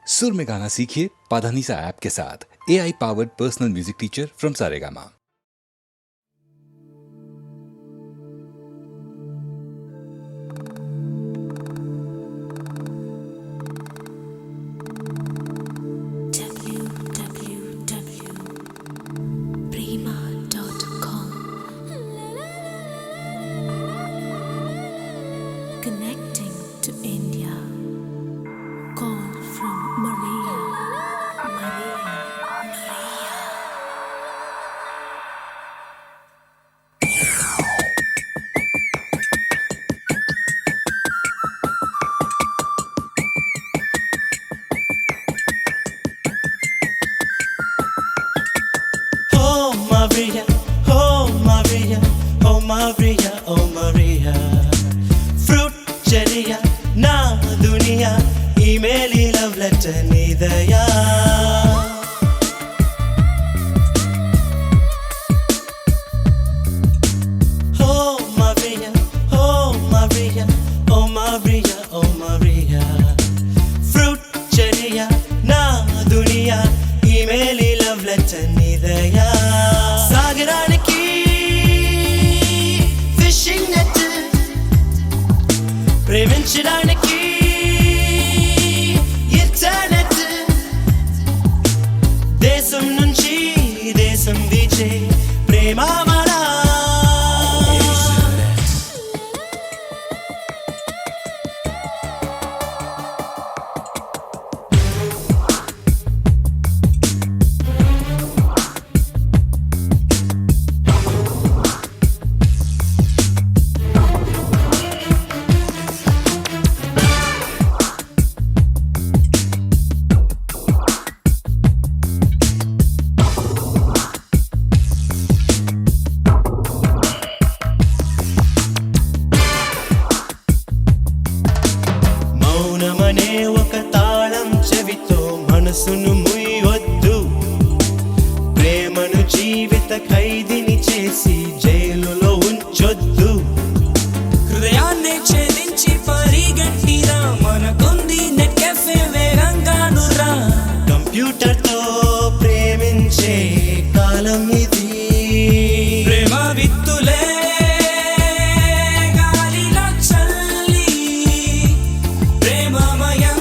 सुर में गाना सीखिए पाधानीसा ऐप के साथ। AI powered personal music teacher from Saregama. Connecting to India. Call from Maria. Oh Maria, oh Maria, oh Maria, oh Maria. Fruit cherry, na dunia, email love letter nidaya. Oh Maria, oh Maria, oh Maria, oh Maria. Fruit cherry, na dunia, email love letter nidaya. Sagaraniki fishing net, ప్రేమించడానికి internet, దేశం నుంచి దేశం వీచే ప్రేమ మన మౌనమనే ఒక తాళం చెవితో మనసును ముయ్యొద్దు. ప్రేమను జీవిత ఖైదీని చేసి జైలులో ఉంచొద్దు. హృదయాన్ని ఛేదించి పరిగెట్టిరా, మనకుంది నెట్ కెఫే వేగంగానురా. కంప్యూటర్తో ప్రేమించే కాలం ఇది. ప్రేమ విత్తులే గాలిలో చల్లి ప్రేమమయం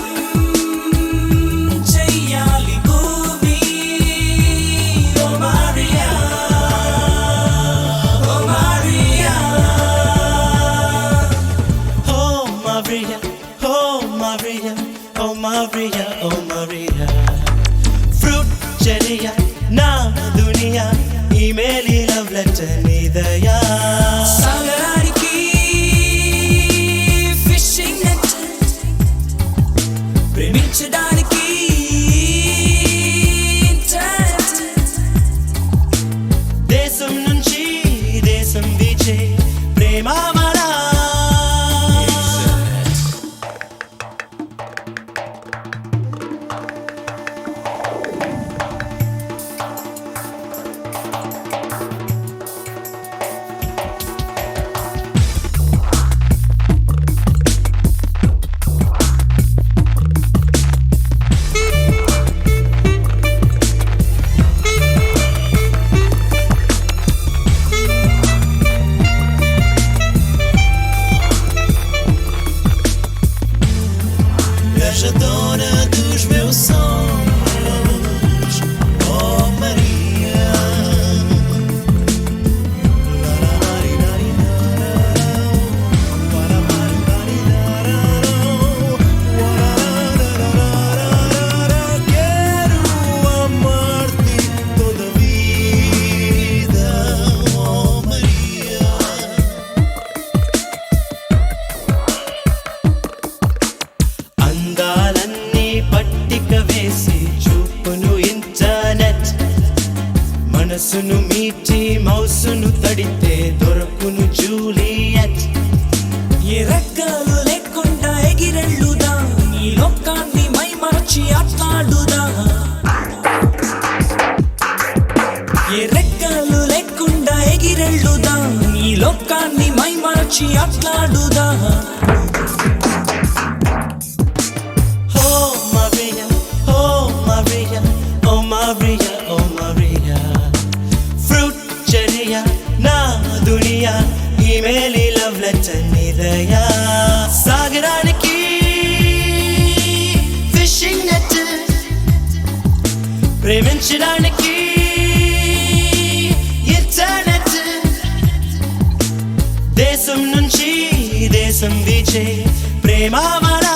చెయ్యాలి భూమి. ఓ మారియా, ఓ Maria. Oh Maria, oh Maria, oh Maria, oh Maria. Fruit cherry, na dunia, email love letter nidaya. సాగరానికి ఫిషింగ్ నెట్, ప్రేమించడానికి ఇంటర్నెట్, దేశం నుంచి దేశం వీచే ప్రేమ మన viajadora dos meus sonhos, oh Maria. Quero amar-te toda a vida, oh Maria. అందాలన్నీ పట్టిక వేసి చూపును ఇంటర్నెట్, మనసును మీటి మౌసును తడితే దొరకును జూలియట్. ఏ రెక్కలు లేకుండా ఎగిరెళ్ళుదా, ఈ లోకాన్ని మైమరచి ఆట్లాడుదా. ఏ రెక్కలు లేకుండా ఎగిరెళ్ళుదా, ఈ లోకాన్ని మైమరచి ఆట్లాడుదా. Oh Maria, ప్రేమించడానికి ఇంటర్నెట్ దేశం నుంచి దేశం వీచే ప్రేమామలా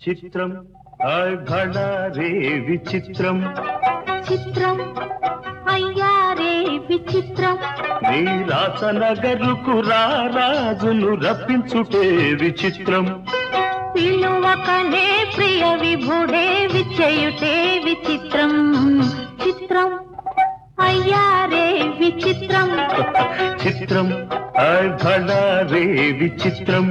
చిత్రం అఘడా రే విచిత్రం చిత్రం అయ్యా రే విచిత్రం నీరాసనగరుకు రాజును రప్పించుటే విచిత్రం పిలువకనే ప్రియ విభుడే విచేయుటే విచిత్రం చిత్రం అయ్యా రే విచిత్రం చిత్రం అఘడా రే విచిత్రం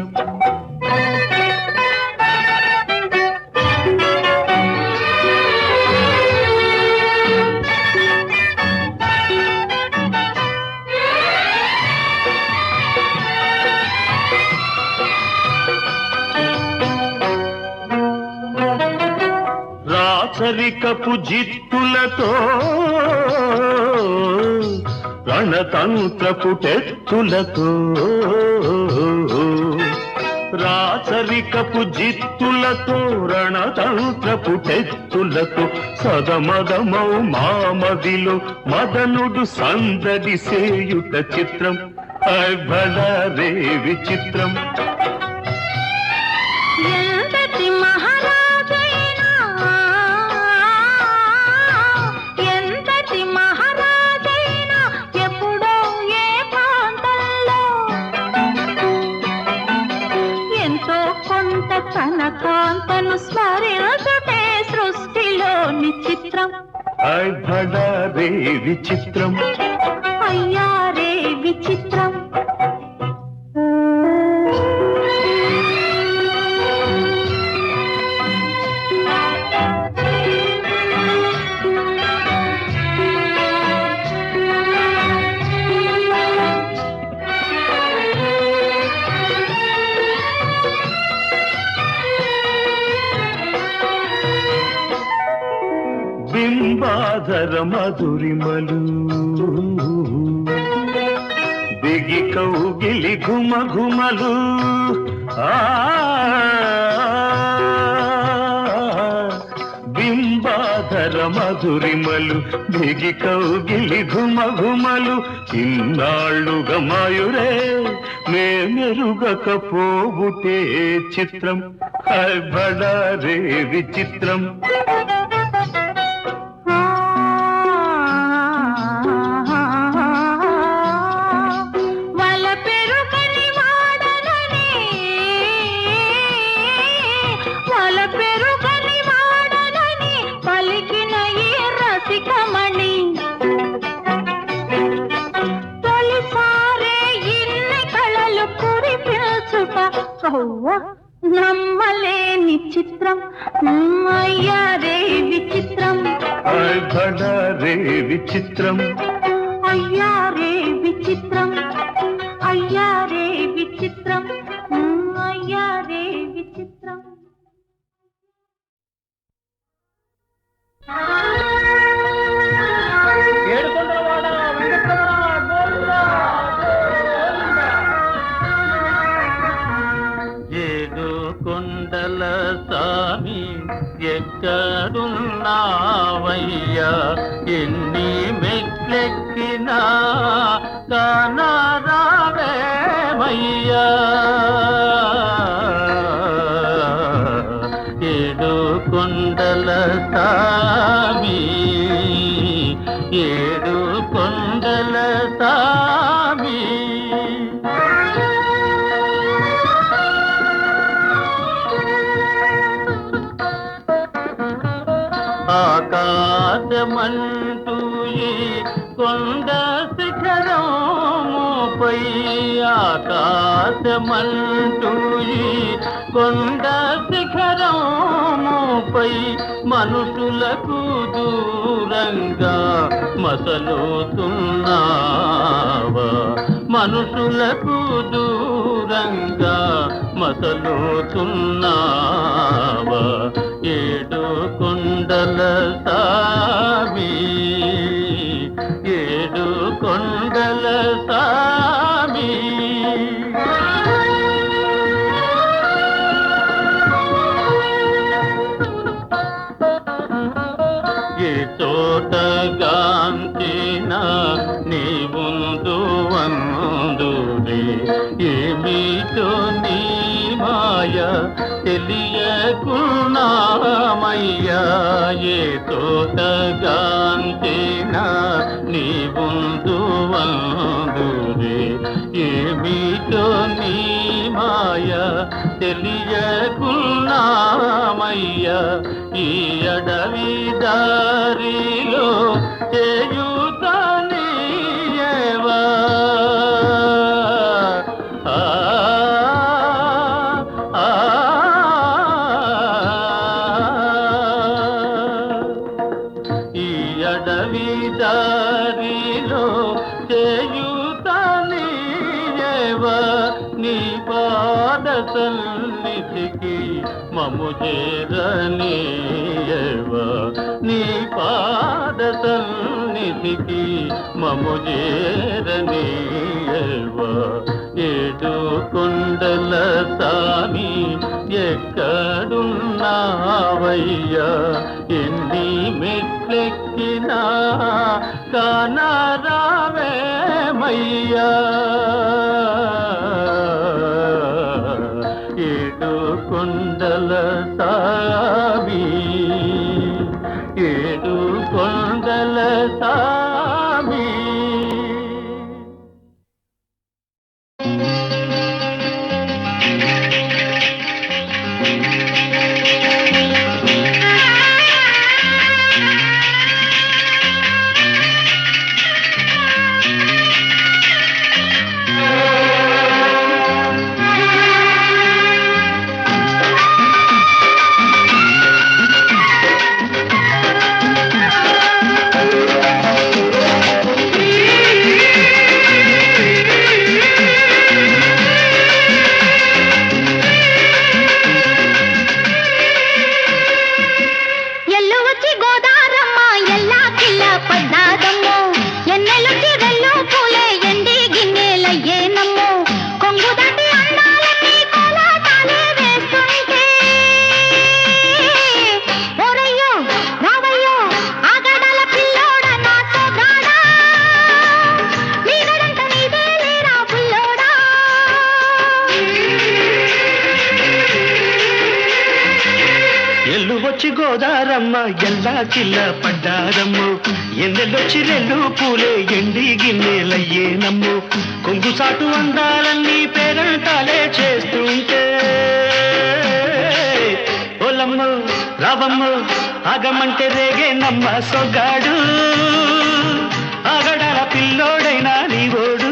రాచరికపు జిత్తులతో రణతంత్రపు టెత్తులతో రాచరికపు జిత్తులతో రణతంత్రపు టెత్తులతో సదమదమౌ మామదిలో మదనుడు సందడి సేయుట చిత్రం అఘడా రే విచిత్రం ఎంతటి మహారాజైనా ఎంతటి మహారాజైనా ఎప్పుడో ఏ ప్రాంతంలో ఎంతో కొంత తన కాంతను స్మరించుటే సృష్టిలోని చిత్రం అఘడా రే విచిత్రం అయ్యా రే విచిత్రం బింబాధర మధురిమలు దిగి కౌగిలి ఘుమ ఘుమలు బింబాధర మధురిమలు దిగి కౌగిలి ఘుమ ఘుమలు ఇన్నాళ్ళుగా మాయురే మేమెరుగకపోవుటే చిత్రం అఘడా రే విచిత్రం నమ్మలేని చిత్రం అయ్యా రే విచిత్రం అఘడా రే విచిత్రం అయ్యా రే విచిత్రం అయ్యా రే విచిత్రం అయ్యా రే విచిత్రం ఏడు కొండల సామి ఎక్కడున్నావయ్యా ఎన్ని మెట్లెక్కినా కానరావేమయ్యా ఆకాశమంటూ ఈ కొండ శిఖరముపై ఆకాశమంటూ ఈ కొండ శిఖరముపై మనుషులకు దూరంగా మసలుతున్నావా మనుషులకు దూరంగా మసలుతున్నావా ఏడు కొండల సామి ఏడు కొండల సామి ఏ చోట గాంచిన నీ ముందు వందురే ఏమిటో నీ మాయ తెలియకున్నామయ్యా ఏ చోట గాంచిన నీ ముందు వందురే ఏమిటో నీ మాయ తెలియకున్నామయ్యా ఈ అడవి దారిలో చేయుతానీయవా ఈ అడవి దారిలో చేయుతానీయవా నీ పాద సన్నిధికి మము చేరనీయవా నీ పాద సన్నిధికి మము చేరనీయవా ఏడు కొండల సామి ఎక్కడున్నావయ్యా ఎన్ని మెట్లెక్కినా కానరావేమయ్యా ఏడు కొండల సామి ఏడు కొండల సామి ఎల్లువచ్చి గోదారమ్మ ఎల్లా కిల్ల పడ్డారమ్ము ఎన్నెల్లొచ్చి రెల్లు పూలే ఎండి గిన్నెలయ్యేనమ్ము కొంగు సాటు అందాలన్నీ పేరంటాలే చేస్తుంటే ఓలమ్ము రావమ్ము ఆగమంటే రేగేనమ్మ సొగాడు ఆగడాల పిల్లోడైనా నీవోడు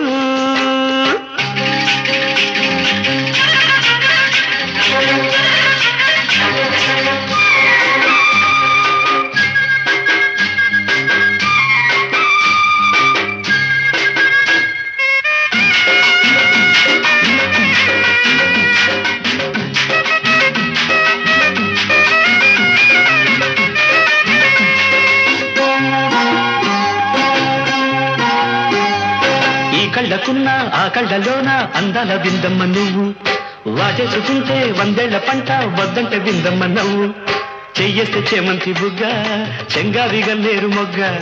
కళ్ళకున్న ఆ కళ్ళలోన అందాల విందమ్మ నువ్వు వాటేసుకుంటే వందేళ్ల పంట వద్దంటే విందమ్మ నవ్వు చెయ్యేస్తే చేమంతి బుగ్గ చెంగావి గన్నేరు మొగ్గ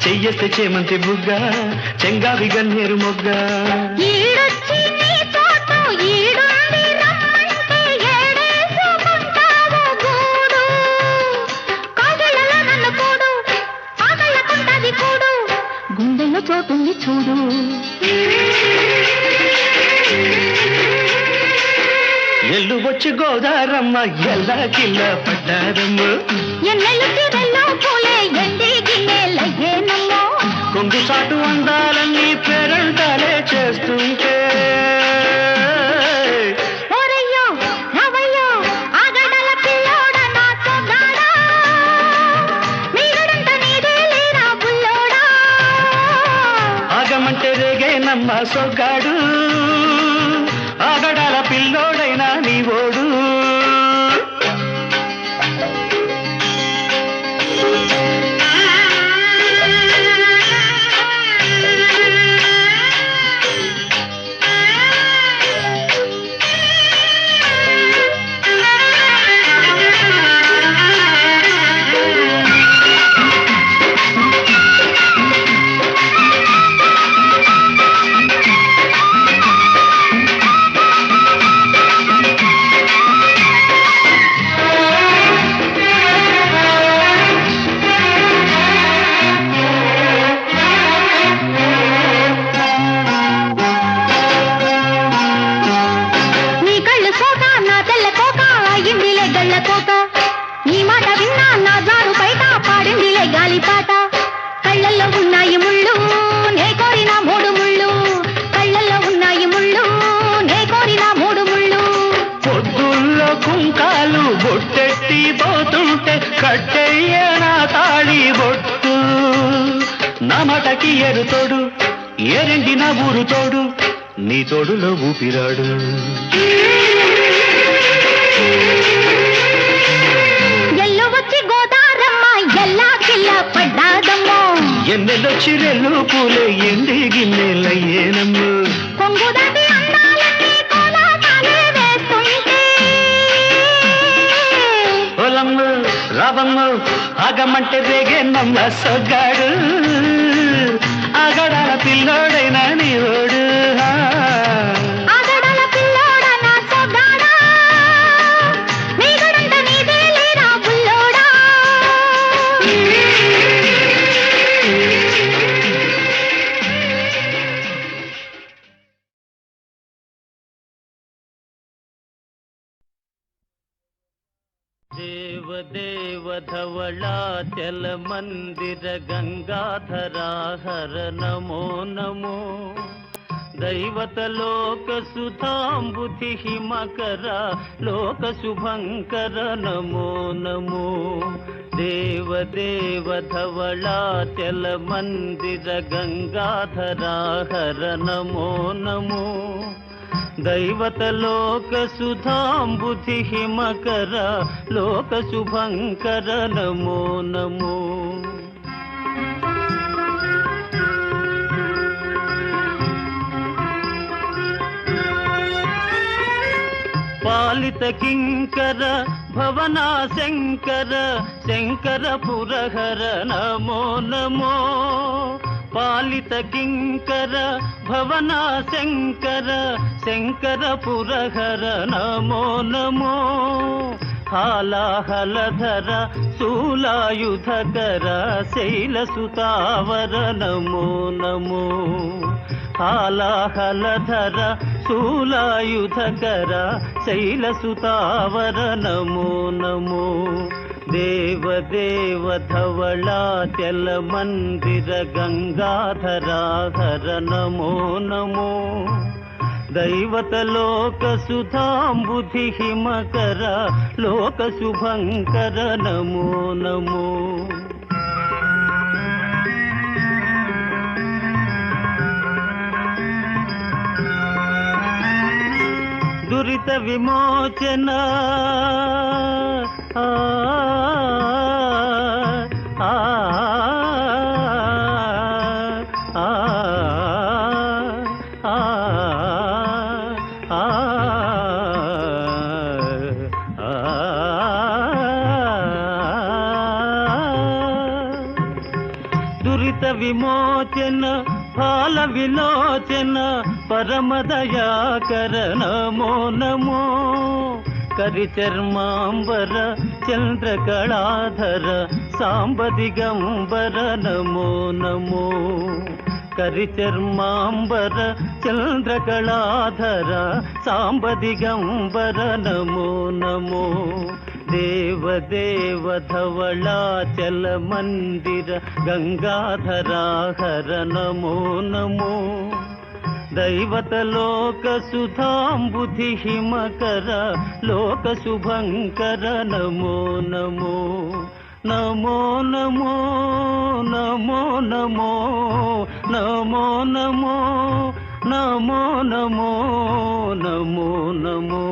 చెయ్యేస్తే చేమంతి బుగ్గ చెంగావి గన్నేరు మొగ్గ గుండెల్లో చోటుంది చూడు ఎల్లు వచ్చి గోదారమ్మ ఎల్లా కిల్ల పడ్డారమ్మ ఎన్నెల్లు పూలే ఎండి గిన్నె కొంగు చాటు అందాలన్నీ పేరంటాలే చేస్తుంటే ఓరయ్యో రవయ్యో ఆగడల పిల్లోడ నా సొగాడా మీగడంత నీదే లేరా బుల్లోడా ఆగమంటే రేగేనమ్మ సొగ్గాడు ఆగడాల పిల్లోడైనా నీ ఓడు నీ మాట విన్నా నా జారు బయట పాడిందిలే గాలిపాట కళ్ళల్లో ఉన్నాయి ముళ్ళు నే కోరిన మూడు ముళ్ళు కళ్ళల్లో ఉన్నాయి ముళ్ళు నే కోరిన మూడు ముళ్ళు పొద్దుల్లో కుంకాలు బొట్టెట్టి పోతుంటే కట్టెయ్య నా తాళి బొట్టు నా మాటకి ఎరుతోడు ఏరెండి నా ఊరు తోడు నీ తోడులో ఊపిరాడు ఎన్నెలొచ్చి రెల్లు పూలే ఎండి గిన్నెలయ్యేనమ్ము కొంగుదాటి అందాలన్నీ కోలాటాలే వేస్తుంటే పొలమ్ము రావమ్ము ఆగమంటే రేగేనమ్మ సొగ్గాడు ఆగడాల పిల్లోడైనా నీ ఓడు ఆగడాల పిల్లోడా నా సొగ్గాడా మీగడంత నీదే లేరా బుల్లోడా దేవ ధవళాచల మందిర గంగాధరా హర నమో నమో దైవత లోక సుధాంబుధి హిమకర లోక శుభంకర నమో నమో దేవ ధవళాచల మందిర గంగాధరా హర నమో నమో దైవత లోక సుధాంబుధి హిమకర లోక శుభంకర నమో నమో పాలిత కింకర భవనా శంకర శంకర పురహర నమో నమో పాలిత కింకర భవనా శంకర శంకర పురహర నమో నమో హాలాహలధర శూలాయుధకర శైలసుతావర నమో నమో హాలాహలధర శూలాయుధకర శైలసుతావర నమో నమో దేవ ధవళాచల మందిర గంగాధరా హర నమో నమో దైవత లోక సుధాంబుధి హిమకర లోక శుభంకర నమో నమో దురిత విమోచన దురిత విమోచన ఫాల విలోచన పరమదయాకర నమో నమో కరిచర్మాంబర చంద్రకళాధర సాంబదిగంబర నమో నమో కరిచర్మాంబర చంద్రకళాధర సాంబదిగంబర నమో నమో దేవదేవ ధవళాచల మందిర గంగాధరాహర నమో నమో దైవతలోక సుధాంబుధి హిమకర లోక శుభంకర నమో నమో నమో నమో నమో నమో నమో నమో నమో నమో నమో నమో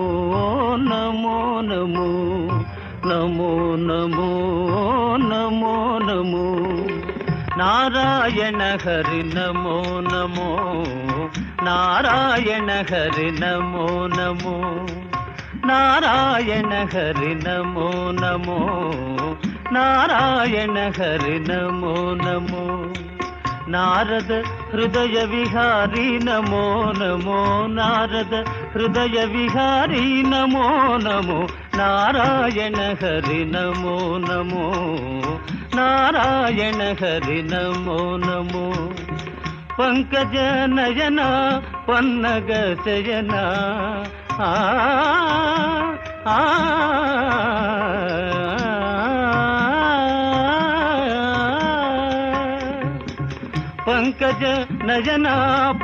నమో నమో నమో నమో నమో నమో నారాయణ హరి నమో నమో నారాయణ హరి నమో నమో నారాయణ హరి నమో నమో నారాయణ హరి నమో నమో నారద హృదయ విహారీ నమో నమో నారద హృదయ విహారీ నమో నమో నారాయణ హరి నమో నమో నారాయణ హరి నమో నమో పంకజ నయన పన్నగ శయన పంకజ నయన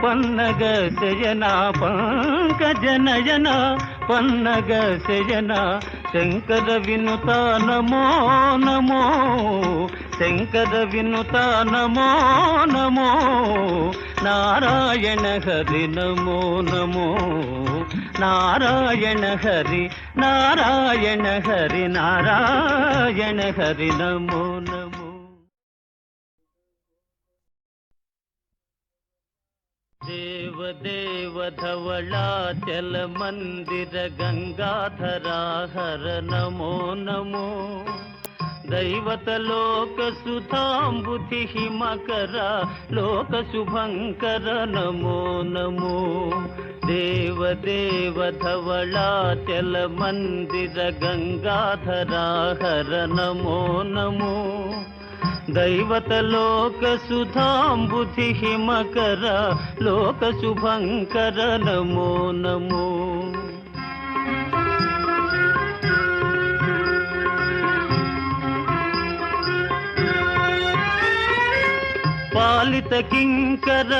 పన్నగ శయన పంకజ నయన పన్నగ శయన శంకర వినుత నమో నమో శంకర వినుత నమో నమో నారాయణ హరి నమో నమో నారాయణ హరి నారాయణ హరి నారాయణ హరి నమో నమో దేవదేవ ధవళాచల మందిర గంగాధరాహర నమో నమో దైవతలోక సుధాంబుధి హిమకర లోక శుభంకర నమో నమో దేవదేవ ధవళాచల మందిర గంగాధరాహర నమో నమో దైవతలోక సుధాంబుధి హిమకర లోక శుభంకర నమో నమో పాలిత కింకర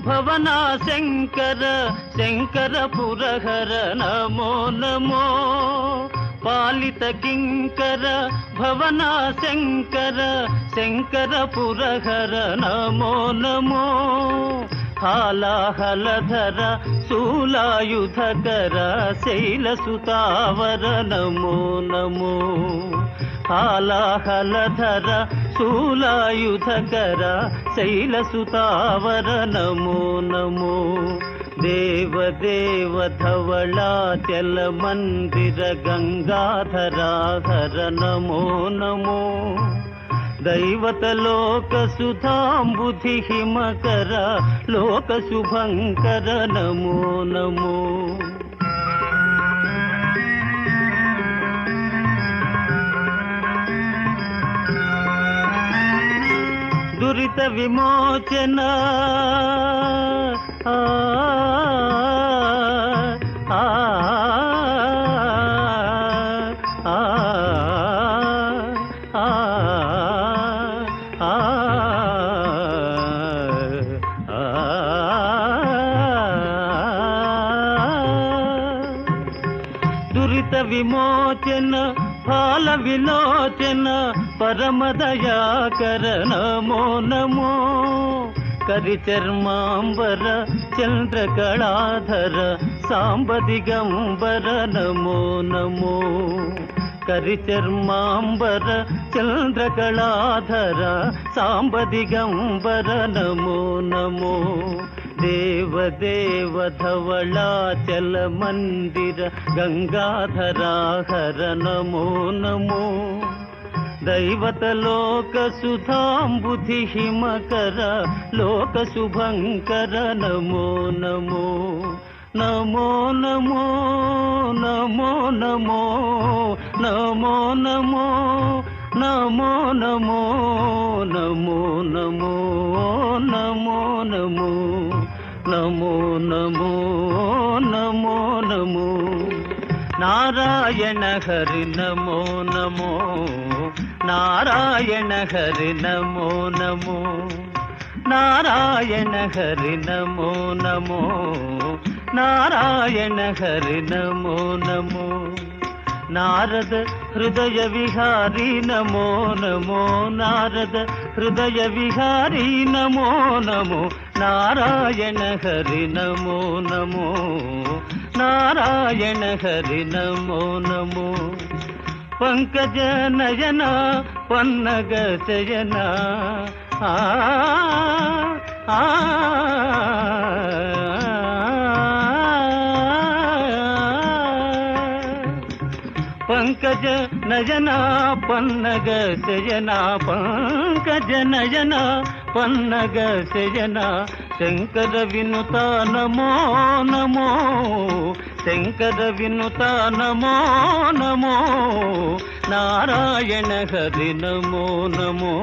భవనా శంకర శంకర పురహర నమో నమో పాలిత కింకర భవనా శంకర శంకర పురహర నమో నమో హాలాహలధర శూలాయుధకర శైలసుతావర నమో నమో హాలాహలధర శూలాయుధకర శైలసుతావర నమో నమో దేవదేవ ధవళాచల మందిర గంగాధరాహర నమో నమో దైవతలోక సుధాంబుధి హిమకర లోక శుభంకర నమో నమో దురిత విమోచన దురిత విమోచన ఫాల విలోచన పరమదయాకర నమో నమో కరిచర్మాంబర చంద్రకళాధర సాంబదిగంబర నమో నమో కరిచర్మాంబర చంద్రకళాధర సాంబదిగంబర నమో నమో దేవదేవ ధవళాచల మందిర గంగాధరాహర నమో నమో దైవతలోక సుధాంబుధి హిమకర లోక శుభంకర నమో నమో నమో నమో నమో నమో నమో నమో నమో నమో నమో నమో నమో నమో నమో నమో నమో నమో నారాయణ హరి నమో నమో నారాయణ హరి నమో నమో నారాయణ హరి నమో నమో నారాయణ హరి నమో నమో నారద హృదయ విహారీ నమో నమో నారద హృదయ విహారీ నమో నమో నారాయణ హరి నమో నమో నారాయణ హరి నమో నమో పంకజ నయన పన్నగ శయన ఆ ఆ పంకజ నయన పన్నగ శయన పంకజ నయన పన్నగ శయన శంకర వినుత నమో నమో శంకర వినుత నమో నమో నారాయణ హరి నమో నమో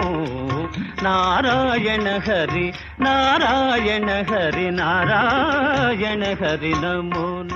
నారాయణ హరి నారాయణ హరి నారాయణ హరి నమో నమో